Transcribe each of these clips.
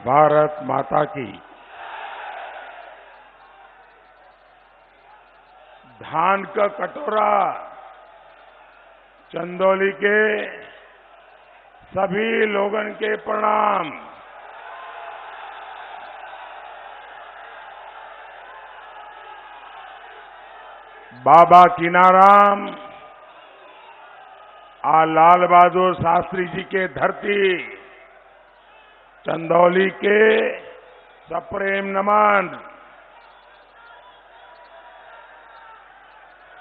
भारत माता की। धान का कटोरा चंदौली के सभी लोगन के प्रणाम। बाबा कीनाराम लाल बहादुर शास्त्री जी के धरती चंदौली के सप्रेम नमन।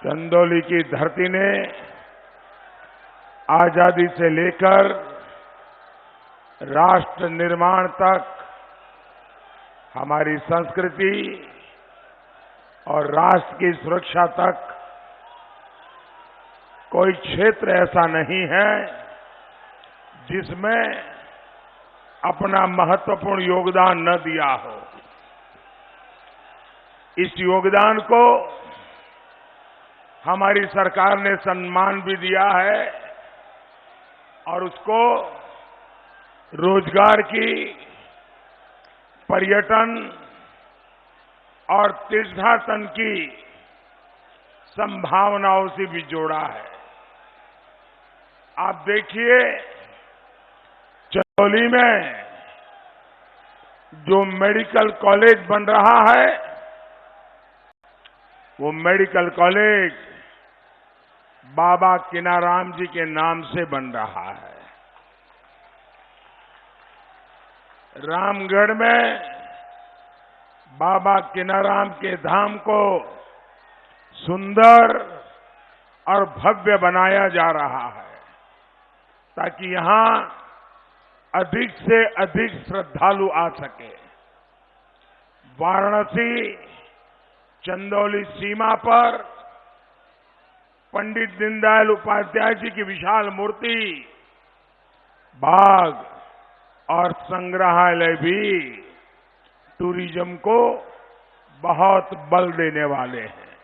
चंदौली की धरती ने आजादी से लेकर राष्ट्र निर्माण तक हमारी संस्कृति और राष्ट्र की सुरक्षा तक कोई क्षेत्र ऐसा नहीं है जिसमें अपना महत्वपूर्ण योगदान न दिया हो। इस योगदान को हमारी सरकार ने सम्मान भी दिया है और उसको रोजगार की, पर्यटन और तीर्थाटन की संभावनाओं से भी जोड़ा है। आप देखिए, चंदौली में जो मेडिकल कॉलेज बन रहा है, वो मेडिकल कॉलेज बाबा कीनाराम जी के नाम से बन रहा है। रामगढ़ में बाबा कीनाराम के धाम को सुंदर और भव्य बनाया जा रहा है ताकि यहां अधिक से अधिक श्रद्धालु आ सके। वाराणसी चंदौली सीमा पर पंडित दीनदयाल उपाध्याय जी की विशाल मूर्ति, बाग और संग्रहालय भी टूरिज्म को बहुत बल देने वाले हैं।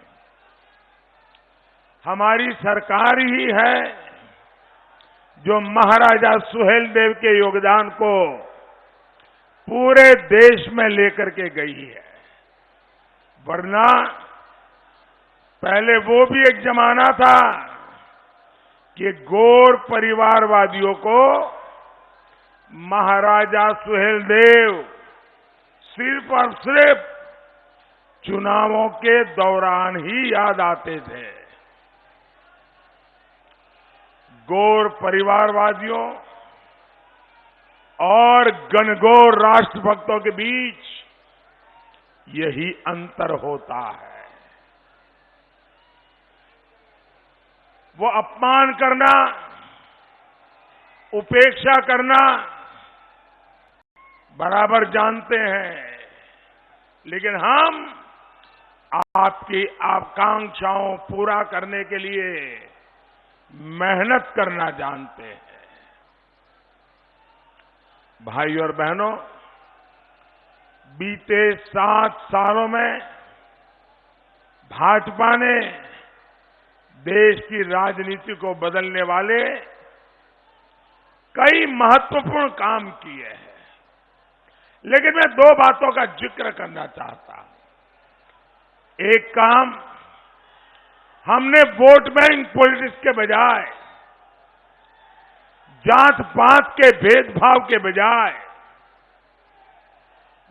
हमारी सरकार ही है जो महाराजा सुहेलदेव के योगदान को पूरे देश में लेकर के गई है। वरना पहले वो भी एक जमाना था कि गोर परिवारवादियों को महाराजा सुहेलदेव सिर्फ और सिर्फ चुनावों के दौरान ही याद आते थे। गोर परिवारवादियों और गणगौर राष्ट्रभक्तों के बीच यही अंतर होता है। वो अपमान करना, उपेक्षा करना बराबर जानते हैं, लेकिन हम आपकी आकांक्षाओं पूरा करने के लिए मेहनत करना जानते हैं। भाई और बहनों, बीते 7 सालों में भाजपा ने देश की राजनीति को बदलने वाले कई महत्वपूर्ण काम किए हैं, लेकिन मैं 2 बातों का जिक्र करना चाहता हूं। एक काम, हमने वोट बैंक पॉलिटिक्स के बजाय, जात पात के भेदभाव के बजाय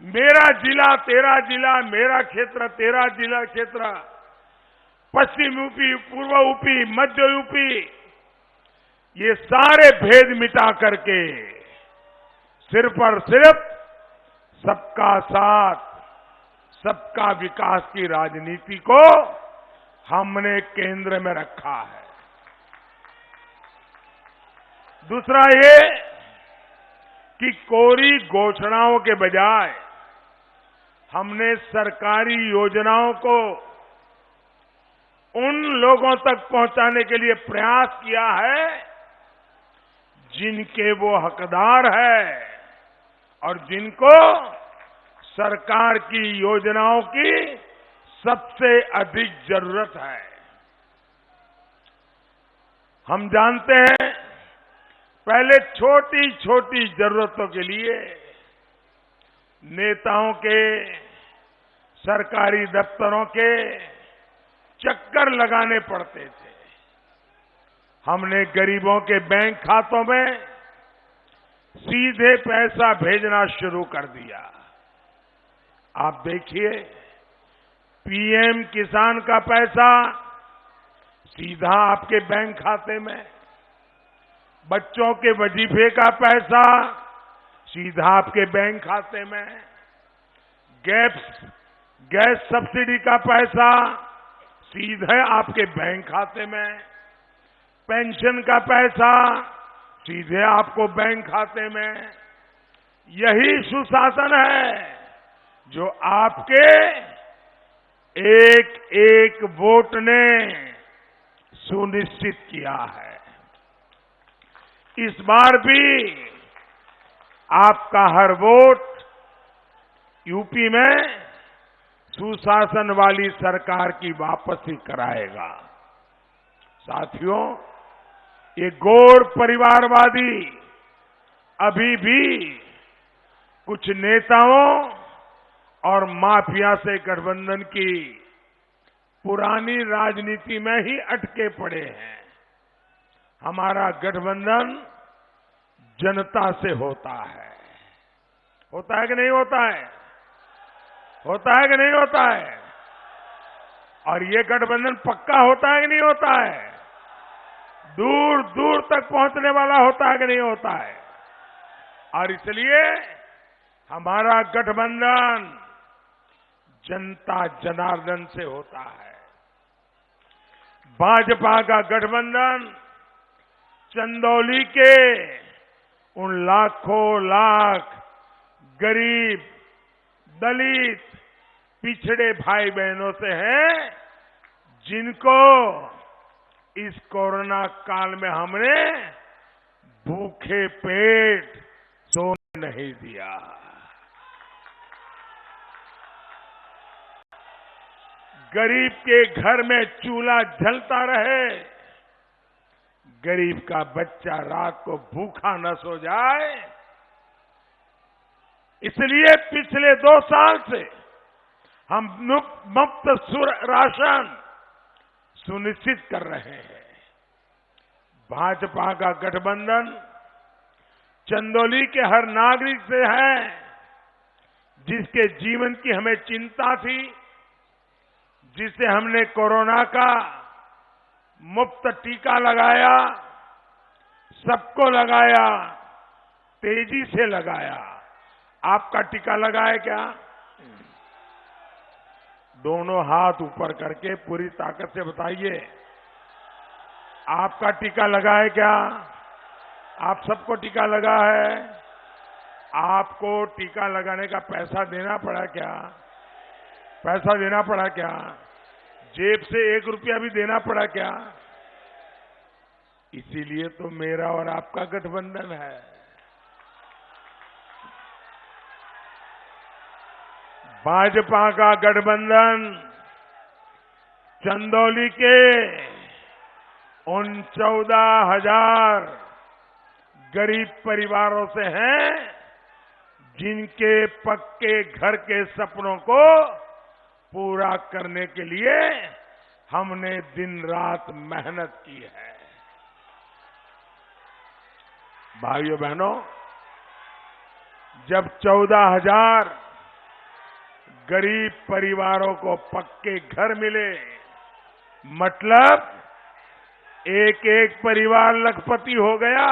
मेरा जिला तेरा जिला, मेरा क्षेत्र तेरा जिला क्षेत्र, पश्चिम यूपी, पूर्व यूपी, मध्य यूपी, ये सारे भेद मिटा करके सिर्फ और सिर्फ सबका साथ, सबका विकास की राजनीति को हमने केंद्र में रखा है। दूसरा ये कि कोरी घोषणाओं के बजाय हमने सरकारी योजनाओं को उन लोगों तक पहुंचाने के लिए प्रयास किया है जिनके वो हकदार है और जिनको सरकार की योजनाओं की सबसे अधिक जरूरत है। हम जानते हैं, पहले छोटी छोटी जरूरतों के लिए नेताओं के, सरकारी दफ्तरों के चक्कर लगाने पड़ते थे। हमने गरीबों के बैंक खातों में सीधे पैसा भेजना शुरू कर दिया। आप देखिए, पीएम किसान का पैसा सीधा आपके बैंक खाते में, बच्चों के वजीफे का पैसा सीधा आपके बैंक खाते में, गैस सब्सिडी का पैसा सीधे आपके बैंक खाते में, पेंशन का पैसा सीधे आपको बैंक खाते में। यही सुशासन है जो आपके एक एक वोट ने सुनिश्चित किया है। इस बार भी आपका हर वोट यूपी में सुशासन वाली सरकार की वापसी कराएगा। साथियों, ये गौर परिवारवादी अभी भी कुछ नेताओं और माफिया से गठबंधन की पुरानी राजनीति में ही अटके पड़े हैं। हमारा गठबंधन जनता से होता है। होता है कि नहीं होता है? होता है कि नहीं होता है? और ये गठबंधन पक्का होता है कि नहीं होता है? दूर दूर तक पहुंचने वाला होता है कि नहीं होता है? और इसलिए हमारा गठबंधन जनता जनार्दन से होता है। भाजपा का गठबंधन चंदौली के उन लाखों लाख गरीब, दलित, पिछड़े भाई बहनों से है जिनको इस कोरोना काल में हमने भूखे पेट सोने नहीं दिया। गरीब के घर में चूल्हा जलता रहे, गरीब का बच्चा रात को भूखा न सो जाए, इसलिए पिछले 2 साल से हम मुफ्त राशन सुनिश्चित कर रहे हैं। भाजपा का गठबंधन चंदौली के हर नागरिक से है जिसके जीवन की हमें चिंता थी, जिसे हमने कोरोना का मुफ्त टीका लगाया, सबको लगाया, तेजी से लगाया। आपका टीका लगाया क्या? दोनों हाथ ऊपर करके पूरी ताकत से बताइए, आपका टीका लगा है क्या? आप सबको टीका लगा है? आपको टीका लगाने का पैसा देना पड़ा क्या? पैसा देना पड़ा क्या? जेब से 1 रुपया भी देना पड़ा क्या? इसीलिए तो मेरा और आपका गठबंधन है। भाजपा का गठबंधन चंदौली के उन 14,000 गरीब परिवारों से हैं जिनके पक्के घर के सपनों को पूरा करने के लिए हमने दिन रात मेहनत की है। भाइयों बहनों, जब 14,000 गरीब परिवारों को पक्के घर मिले, मतलब एक एक परिवार लखपति हो गया।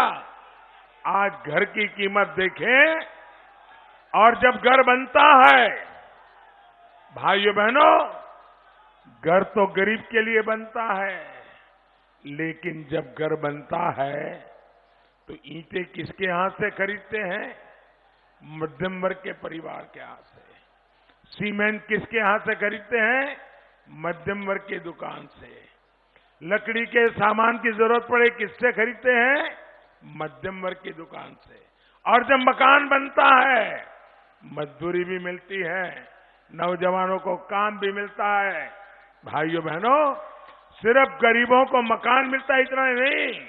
आज घर की कीमत देखें, और जब घर बनता है, भाइयों बहनों, घर तो गरीब के लिए बनता है, लेकिन जब घर बनता है तो ईंटें किसके हाथ से खरीदते हैं? मध्यम वर्ग के परिवार के हाथ से। सीमेंट किसके हाथ से खरीदते हैं? मध्यम वर्ग की दुकान से। लकड़ी के सामान की जरूरत पड़े किससे खरीदते हैं? मध्यम वर्ग की दुकान से। और जब मकान बनता है, मजदूरी भी मिलती है, नौजवानों को काम भी मिलता है। भाइयों बहनों, सिर्फ गरीबों को मकान मिलता है इतना ही नहीं,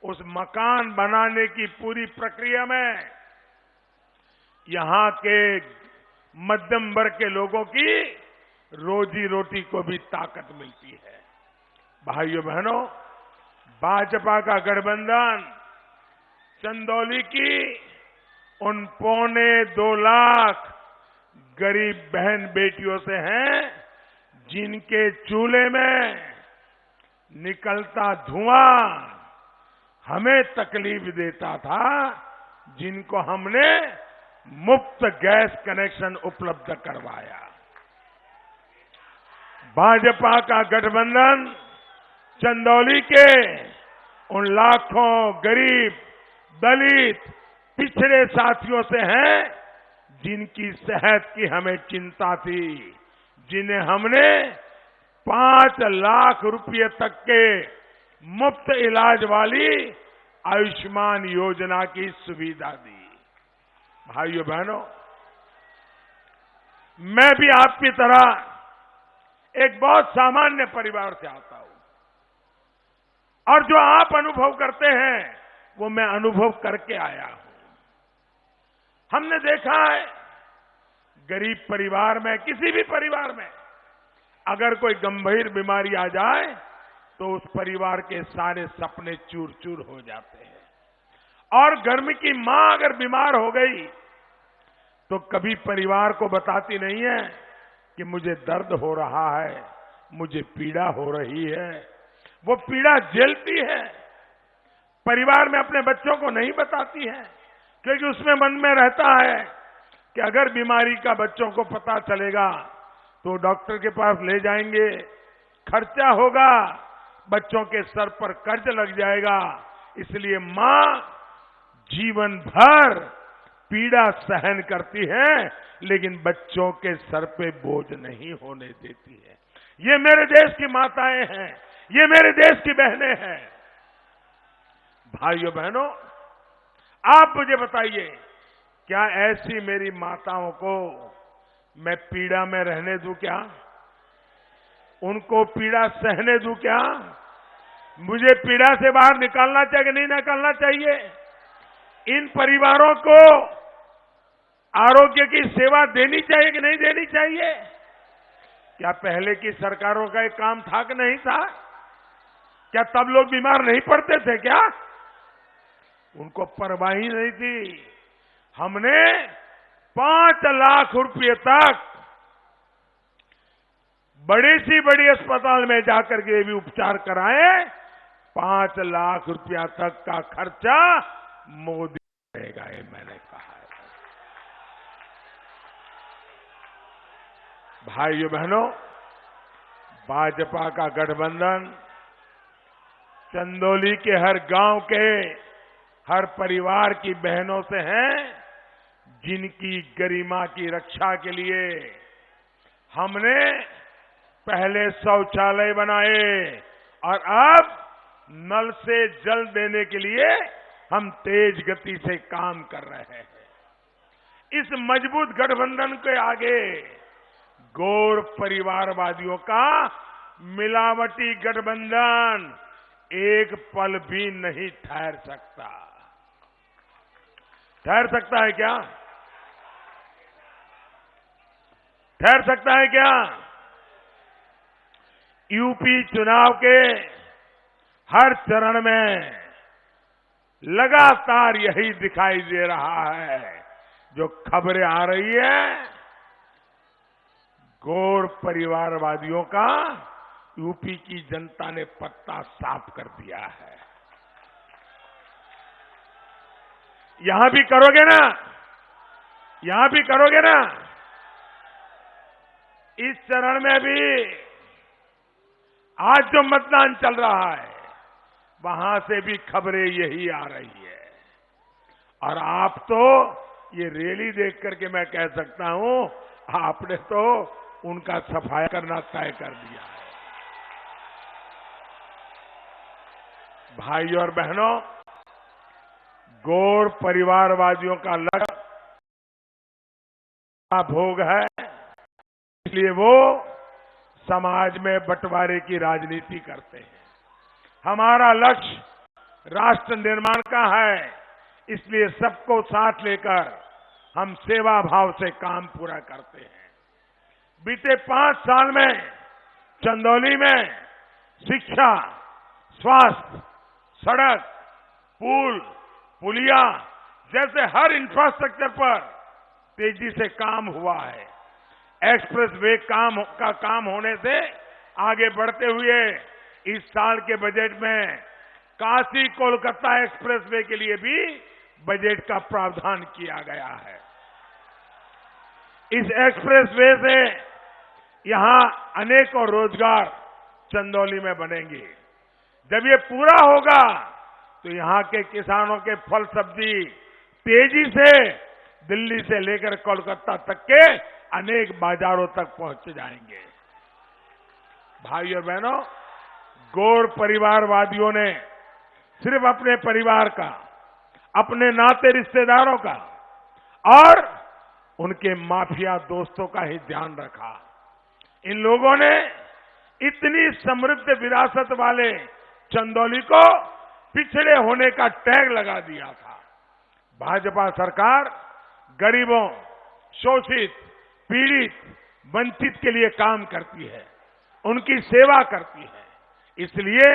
उस मकान बनाने की पूरी प्रक्रिया में यहां के मध्यम वर्ग के लोगों की रोजी रोटी को भी ताकत मिलती है। भाइयों बहनों, भाजपा का गठबंधन चंदौली की उन 2.25 लाख गरीब बहन बेटियों से हैं जिनके चूल्हे में निकलता धुआं हमें तकलीफ देता था, जिनको हमने मुफ्त गैस कनेक्शन उपलब्ध करवाया। भाजपा का गठबंधन चंदौली के उन लाखों गरीब, दलित, पिछड़े साथियों से हैं जिनकी सेहत की हमें चिंता थी, जिन्हें हमने 5 लाख रुपए तक के मुफ्त इलाज वाली आयुष्मान योजना की सुविधा दी। भाइयों बहनों, मैं भी आपकी तरह एक बहुत सामान्य परिवार से आता हूं और जो आप अनुभव करते हैं वो मैं अनुभव करके आया हूं। हमने देखा है गरीब परिवार में, किसी भी परिवार में अगर कोई गंभीर बीमारी आ जाए तो उस परिवार के सारे सपने चूर चूर हो जाते हैं। और घर में की मां अगर बीमार हो गई तो कभी परिवार को बताती नहीं है कि मुझे दर्द हो रहा है, मुझे पीड़ा हो रही है। वो पीड़ा झेलती है, परिवार में अपने बच्चों को नहीं बताती है, क्योंकि उसमें मन में रहता है कि अगर बीमारी का बच्चों को पता चलेगा तो डॉक्टर के पास ले जाएंगे, खर्चा होगा, बच्चों के सर पर कर्ज लग जाएगा। इसलिए मां जीवन भर पीड़ा सहन करती है लेकिन बच्चों के सर पे बोझ नहीं होने देती है। ये मेरे देश की माताएं हैं, ये मेरे देश की बहनें हैं। भाइयों बहनों, आप मुझे बताइए, क्या ऐसी मेरी माताओं को मैं पीड़ा में रहने दूं क्या? उनको पीड़ा सहने दूं क्या? मुझे पीड़ा से बाहर निकालना चाहिए कि नहीं निकालना चाहिए? इन परिवारों को आरोग्य की सेवा देनी चाहिए कि नहीं देनी चाहिए? क्या पहले की सरकारों का एक काम था कि नहीं था? क्या तब लोग बीमार नहीं पड़ते थे क्या? उनको परवाह ही नहीं थी। हमने 5 लाख रुपए तक बड़ी सी बड़ी अस्पताल में जाकर के भी उपचार कराए। 5 लाख रुपया तक का खर्चा मोदी करेगा, ये मैंने कहा है। भाइयों बहनों, भाजपा का गठबंधन चंदौली के हर गांव के हर परिवार की बहनों से हैं जिनकी गरिमा की रक्षा के लिए हमने पहले शौचालय बनाए और अब नल से जल देने के लिए हम तेज गति से काम कर रहे हैं। इस मजबूत गठबंधन के आगे गौर परिवारवादियों का मिलावटी गठबंधन एक पल भी नहीं ठहर सकता। ठहर सकता है क्या? ठहर सकता है क्या? यूपी चुनाव के हर चरण में लगातार यही दिखाई दे रहा है। जो खबरें आ रही है गौर परिवारवादियों का, यूपी की जनता ने पत्ता साफ कर दिया है। यहां भी करोगे ना? यहां भी करोगे ना? इस चरण में भी आज जो मतदान चल रहा है वहां से भी खबरें यही आ रही है। और आप तो ये रैली देख करके मैं कह सकता हूं आपने तो उनका सफाया करना तय कर दिया है। भाइयों और बहनों, गौर परिवारवादियों का लक्ष्य भोग है, इसलिए वो समाज में बंटवारे की राजनीति करते हैं। हमारा लक्ष्य राष्ट्र निर्माण का है, इसलिए सबको साथ लेकर हम सेवा भाव से काम पूरा करते हैं। बीते 5 साल में चंदौली में शिक्षा, स्वास्थ्य, सड़क, पुल, पुलिया जैसे हर इंफ्रास्ट्रक्चर पर तेजी से काम हुआ है। एक्सप्रेस वे का काम होने से आगे बढ़ते हुए इस साल के बजट में काशी कोलकाता एक्सप्रेस वे के लिए भी बजट का प्रावधान किया गया है। इस एक्सप्रेस वे से यहां अनेकों रोजगार चंदौली में बनेंगे। जब ये पूरा होगा तो यहां के किसानों के फल सब्जी तेजी से दिल्ली से लेकर कोलकाता तक के अनेक बाजारों तक पहुंच जाएंगे। भाइयों बहनों, गौर परिवारवादियों ने सिर्फ अपने परिवार का, अपने नाते रिश्तेदारों का और उनके माफिया दोस्तों का ही ध्यान रखा। इन लोगों ने इतनी समृद्ध विरासत वाले चंदौली को पिछड़े होने का टैग लगा दिया था। भाजपा सरकार गरीबों, शोषित, पीड़ित, वंचित के लिए काम करती है, उनकी सेवा करती है। इसलिए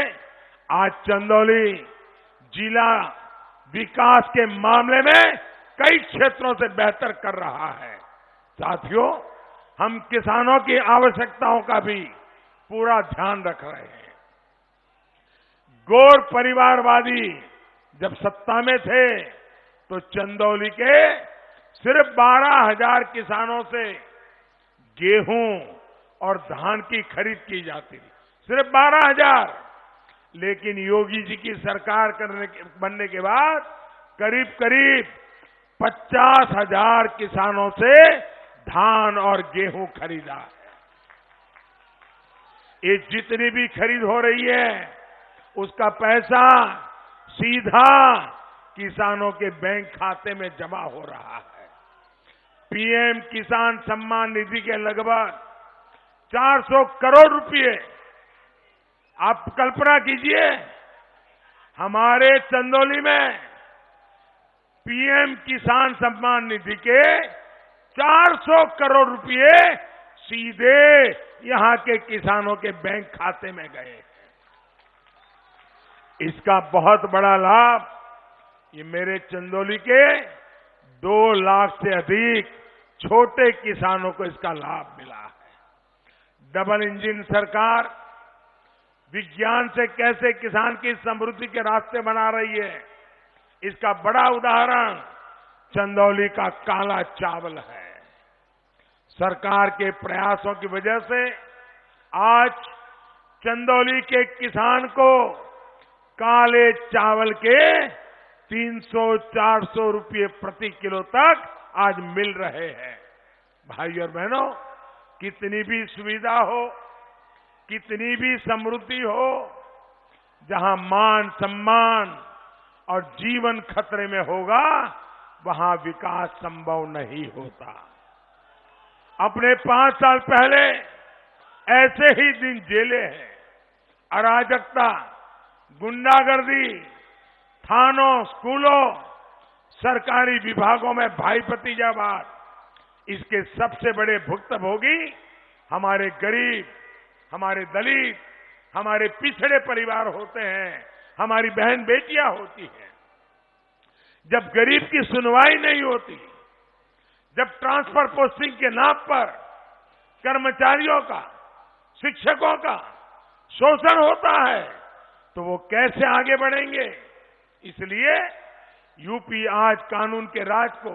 आज चंदौली जिला विकास के मामले में कई क्षेत्रों से बेहतर कर रहा है। साथियों, हम किसानों की आवश्यकताओं का भी पूरा ध्यान रख रहे हैं। गौर परिवारवादी जब सत्ता में थे तो चंदौली के सिर्फ 12,000 किसानों से गेहूं और धान की खरीद की जाती थी, सिर्फ 12,000। लेकिन योगी जी की सरकार बनने के बाद करीब करीब 50,000 किसानों से धान और गेहूं खरीदा है। ये जितनी भी खरीद हो रही है उसका पैसा सीधा किसानों के बैंक खाते में जमा हो रहा है। पीएम किसान सम्मान निधि के लगभग 400 करोड़ रुपए, आप कल्पना कीजिए, हमारे चंदौली में पीएम किसान सम्मान निधि के 400 करोड़ रुपए सीधे यहां के किसानों के बैंक खाते में गए। इसका बहुत बड़ा लाभ ये मेरे चंदौली के 2 लाख से अधिक छोटे किसानों को इसका लाभ मिला है। डबल इंजन सरकार विज्ञान से कैसे किसान की समृद्धि के रास्ते बना रही है, इसका बड़ा उदाहरण चंदौली का काला चावल है। सरकार के प्रयासों की वजह से आज चंदौली के किसान को काले चावल के 300-400 रुपये प्रति किलो तक आज मिल रहे हैं। भाइयों और बहनों, कितनी भी सुविधा हो, कितनी भी समृद्धि हो, जहां मान सम्मान और जीवन खतरे में होगा वहां विकास संभव नहीं होता। अपने 5 साल पहले ऐसे ही दिन झेले हैं। अराजकता, गुंडागर्दी, थानों, स्कूलों, सरकारी विभागों में भाई भतीजावाद, इसके सबसे बड़े भुक्तभोगी हमारे गरीब, हमारे दलित, हमारे पिछड़े परिवार होते हैं, हमारी बहन बेटियां होती हैं। जब गरीब की सुनवाई नहीं होती, जब ट्रांसफर पोस्टिंग के नाम पर कर्मचारियों का, शिक्षकों का शोषण होता है, तो वो कैसे आगे बढ़ेंगे? इसलिए यूपी आज कानून के राज को,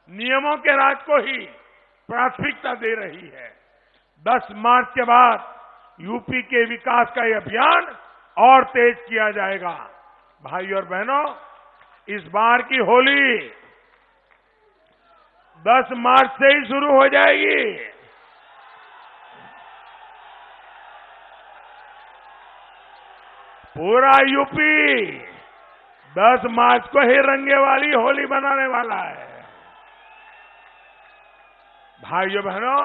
नियमों के राज को ही प्राथमिकता दे रही है। 10 मार्च के बाद यूपी के विकास का ये अभियान और तेज किया जाएगा। भाइयों और बहनों, इस बार की होली 10 मार्च से ही शुरू हो जाएगी। पूरा यूपी 10 मार्च को ही रंगे वाली होली मनाने वाला है। भाइयों बहनों,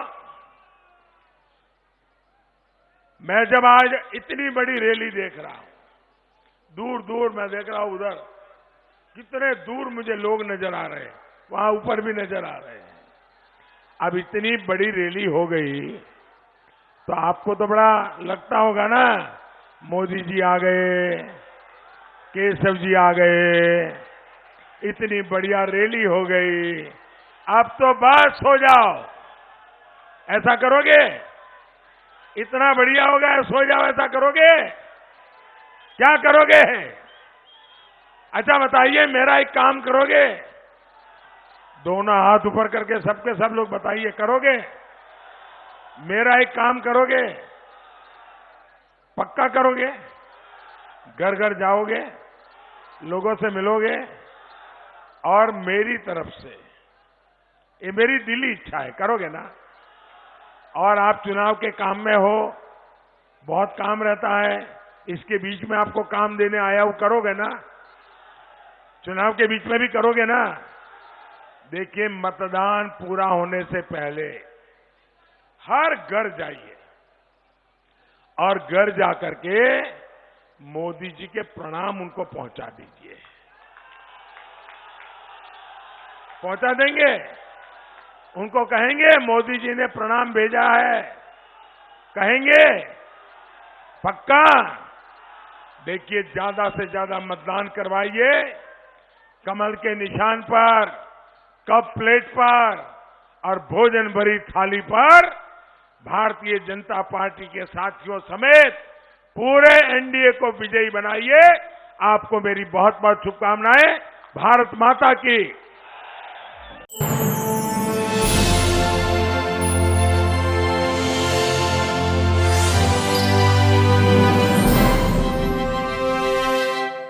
मैं जब आज इतनी बड़ी रैली देख रहा हूं, दूर दूर मैं देख रहा हूं, उधर कितने दूर मुझे लोग नजर आ रहे हैं। वहां ऊपर भी नजर आ रहे हैं। अब इतनी बड़ी रैली हो गई तो आपको तो बड़ा लगता होगा ना, मोदी जी आ गए, केशव जी आ गए, इतनी बढ़िया रैली हो गई, अब तो बस सो जाओ। ऐसा करोगे? इतना बढ़िया होगा, सो जाओ, ऐसा करोगे? क्या करोगे? अच्छा बताइए, मेरा एक काम करोगे? दोनों हाथ ऊपर करके सबके सब लोग बताइए, करोगे? मेरा एक काम करोगे? पक्का करोगे? घर घर जाओगे, लोगों से मिलोगे और मेरी तरफ से, ये मेरी दिली इच्छा है, करोगे ना? और आप चुनाव के काम में हो, बहुत काम रहता है, इसके बीच में आपको काम देने आया हूं, करोगे ना? चुनाव के बीच में भी करोगे ना? देखिए, मतदान पूरा होने से पहले हर घर जाइए और घर जाकर के मोदी जी के प्रणाम उनको पहुंचा दीजिए। पहुंचा देंगे? उनको कहेंगे मोदी जी ने प्रणाम भेजा है, कहेंगे? पक्का? देखिए, ज्यादा से ज्यादा मतदान करवाइए, कमल के निशान पर, कप प्लेट पर और भोजन भरी थाली पर भारतीय जनता पार्टी के साथियों समेत पूरे एनडीए को विजयी बनाइए। आपको मेरी बहुत बहुत शुभकामनाएं। भारत माता की